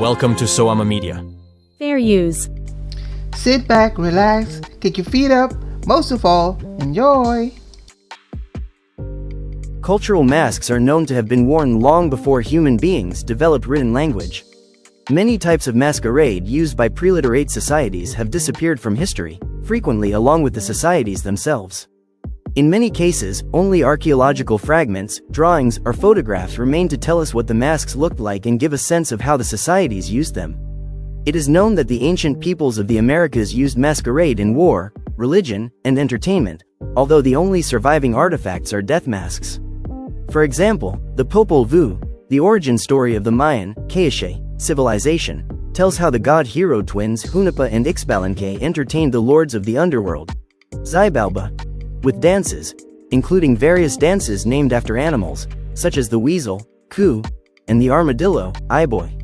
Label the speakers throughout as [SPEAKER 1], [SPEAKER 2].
[SPEAKER 1] Welcome to AmA Media.
[SPEAKER 2] Fair use.
[SPEAKER 3] Sit back, relax, kick your feet up, most of all, enjoy!
[SPEAKER 4] Cultural masks are known to have been worn long before human beings developed written language. Many types of masquerade used by preliterate societies have disappeared from history, frequently along with the societies themselves. In many cases, only archaeological fragments, drawings, or photographs remain to tell us what the masks looked like and give a sense of how the societies used them. It is known that the ancient peoples of the Americas used masquerade in war, religion, and entertainment, although the only surviving artifacts are death masks. For example, the Popol Vuh, the origin story of the Mayan, Quiche, civilization, tells how the god-hero twins Hunahpu and Ixbalanque entertained the lords of the underworld, Xibalba, with dances, including various dances named after animals, such as the weasel, Ku, and the armadillo, Iboy.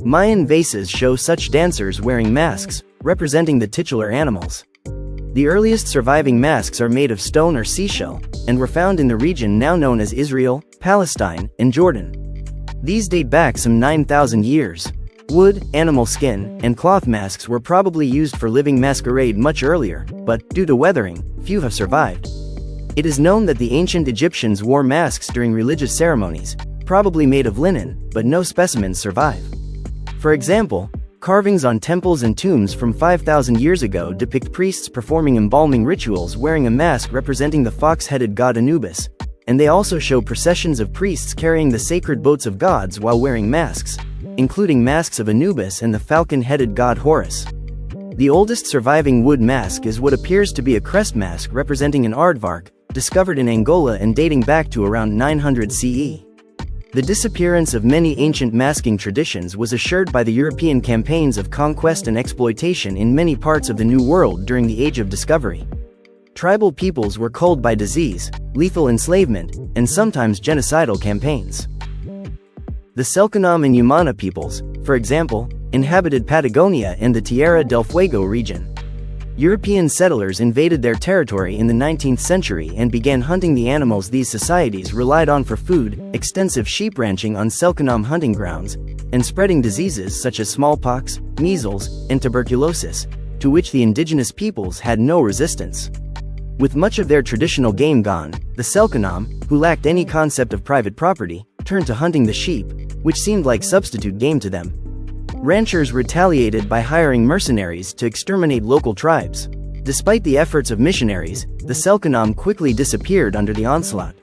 [SPEAKER 4] Mayan vases show such dancers wearing masks, representing the titular animals. The earliest surviving masks are made of stone or seashell, and were found in the region now known as Israel, Palestine, and Jordan. These date back some 9,000 years. Wood, animal skin, and cloth masks were probably used for living masquerade much earlier, but, due to weathering, few have survived. It is known that the ancient Egyptians wore masks during religious ceremonies, probably made of linen, but no specimens survive. For example, carvings on temples and tombs from 5,000 years ago depict priests performing embalming rituals wearing a mask representing the fox-headed god Anubis, and they also show processions of priests carrying the sacred boats of gods while wearing masks, including masks of Anubis and the falcon-headed god Horus. The oldest surviving wood mask is what appears to be a crest mask representing an aardvark, discovered in Angola and dating back to around 900 CE. The disappearance of many ancient masking traditions was assured by the European campaigns of conquest and exploitation in many parts of the New World during the Age of Discovery. Tribal peoples were culled by disease, lethal enslavement, and sometimes genocidal campaigns. The Selknam and Yamana peoples, for example, inhabited Patagonia and the Tierra del Fuego region. European settlers invaded their territory in the 19th century and began hunting the animals these societies relied on for food, extensive sheep ranching on Selknam hunting grounds, and spreading diseases such as smallpox, measles, and tuberculosis, to which the indigenous peoples had no resistance. With much of their traditional game gone, the Selknam, who lacked any concept of private property, turned to hunting the sheep, which seemed like substitute game to them. Ranchers retaliated by hiring mercenaries to exterminate local tribes. Despite the efforts of missionaries, the Selknam quickly disappeared under the onslaught.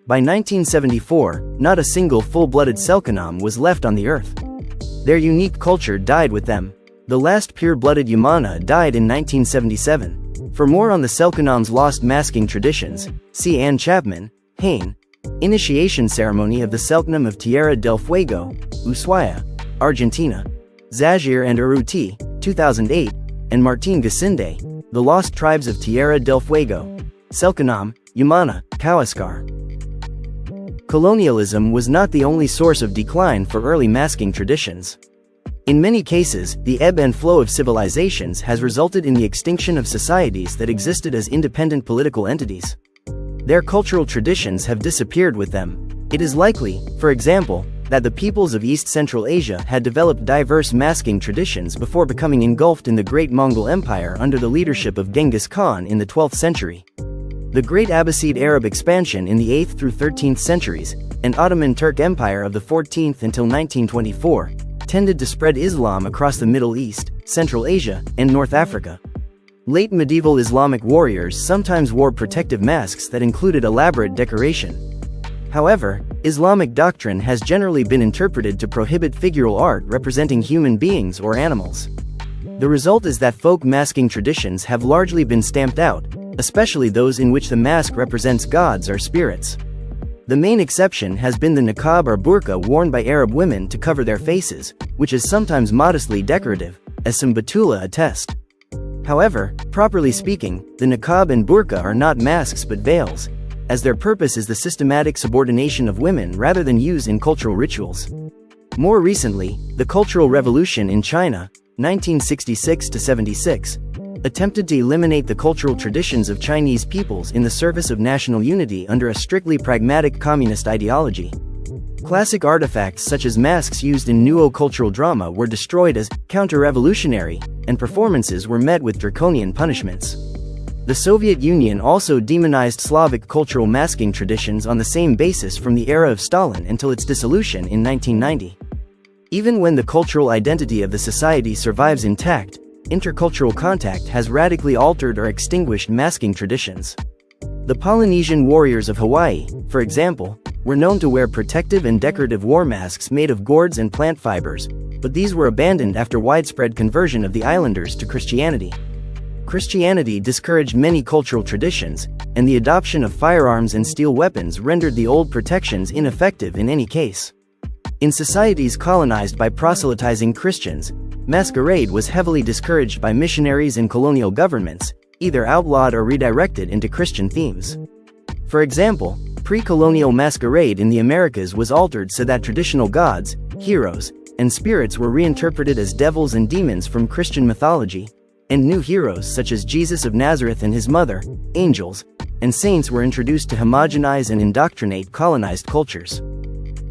[SPEAKER 4] By 1974, not a single full-blooded Selknam was left on the earth. Their unique culture died with them. The last pure-blooded Yamana died in 1977. For more on the Selknam's lost masking traditions, see Ann Chapman, Hain, Initiation Ceremony of the Selknam of Tierra del Fuego, Ushuaia, Argentina, Zajir and Urruti, 2008, and Martín Gasinde, The Lost Tribes of Tierra del Fuego, Selknam, Yamana, Kawascar. Colonialism was not the only source of decline for early masking traditions. In many cases, the ebb and flow of civilizations has resulted in the extinction of societies that existed as independent political entities. Their cultural traditions have disappeared with them. It is likely, for example, that the peoples of East Central Asia had developed diverse masking traditions before becoming engulfed in the Great Mongol Empire under the leadership of Genghis Khan in the 12th century. The Great Abbasid Arab expansion in the 8th through 13th centuries, and Ottoman Turk Empire of the 14th until 1924, tended to spread Islam across the Middle East, Central Asia, and North Africa. Late medieval Islamic warriors sometimes wore protective masks that included elaborate decoration. However, Islamic doctrine has generally been interpreted to prohibit figural art representing human beings or animals. The result is that folk masking traditions have largely been stamped out, especially those in which the mask represents gods or spirits. The main exception has been the niqab or burqa worn by Arab women to cover their faces, which is sometimes modestly decorative, as some Batula attest. However, properly speaking, the niqab and burqa are not masks but veils, as their purpose is the systematic subordination of women rather than use in cultural rituals. More recently, the Cultural Revolution in China, 1966–76, attempted to eliminate the cultural traditions of Chinese peoples in the service of national unity under a strictly pragmatic communist ideology. Classic artifacts such as masks used in neo-cultural drama were destroyed as counter-revolutionary, and performances were met with draconian punishments. The Soviet Union also demonized Slavic cultural masking traditions on the same basis from the era of Stalin until its dissolution in 1990. Even when the cultural identity of the society survives intact, intercultural contact has radically altered or extinguished masking traditions. The Polynesian warriors of Hawaii, for example, were known to wear protective and decorative war masks made of gourds and plant fibers, but these were abandoned after widespread conversion of the islanders to Christianity. Christianity discouraged many cultural traditions, and the adoption of firearms and steel weapons rendered the old protections ineffective in any case. In societies colonized by proselytizing Christians, masquerade was heavily discouraged by missionaries and colonial governments, either outlawed or redirected into Christian themes. For example, pre-colonial masquerade in the Americas was altered so that traditional gods, heroes, and spirits were reinterpreted as devils and demons from Christian mythology, and new heroes such as Jesus of Nazareth and his mother, angels, and saints were introduced to homogenize and indoctrinate colonized cultures.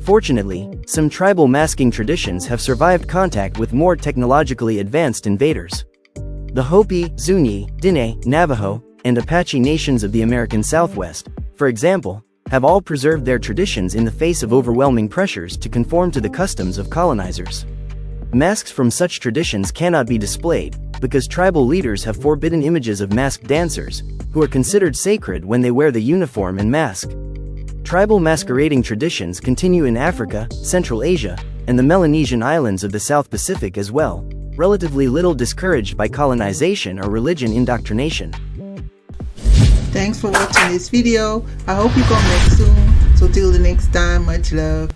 [SPEAKER 4] Fortunately, some tribal masking traditions have survived contact with more technologically advanced invaders. The Hopi, Zuni, Diné, Navajo, and Apache nations of the American Southwest, for example, have all preserved their traditions in the face of overwhelming pressures to conform to the customs of colonizers. Masks from such traditions cannot be displayed, because tribal leaders have forbidden images of masked dancers, who are considered sacred when they wear the uniform and mask. Tribal masquerading traditions continue in Africa, Central Asia, and the Melanesian islands of the South Pacific as well, relatively little discouraged by colonization or religion indoctrination.
[SPEAKER 3] Thanks for watching this video. I hope you come back soon. So till the next time, much love.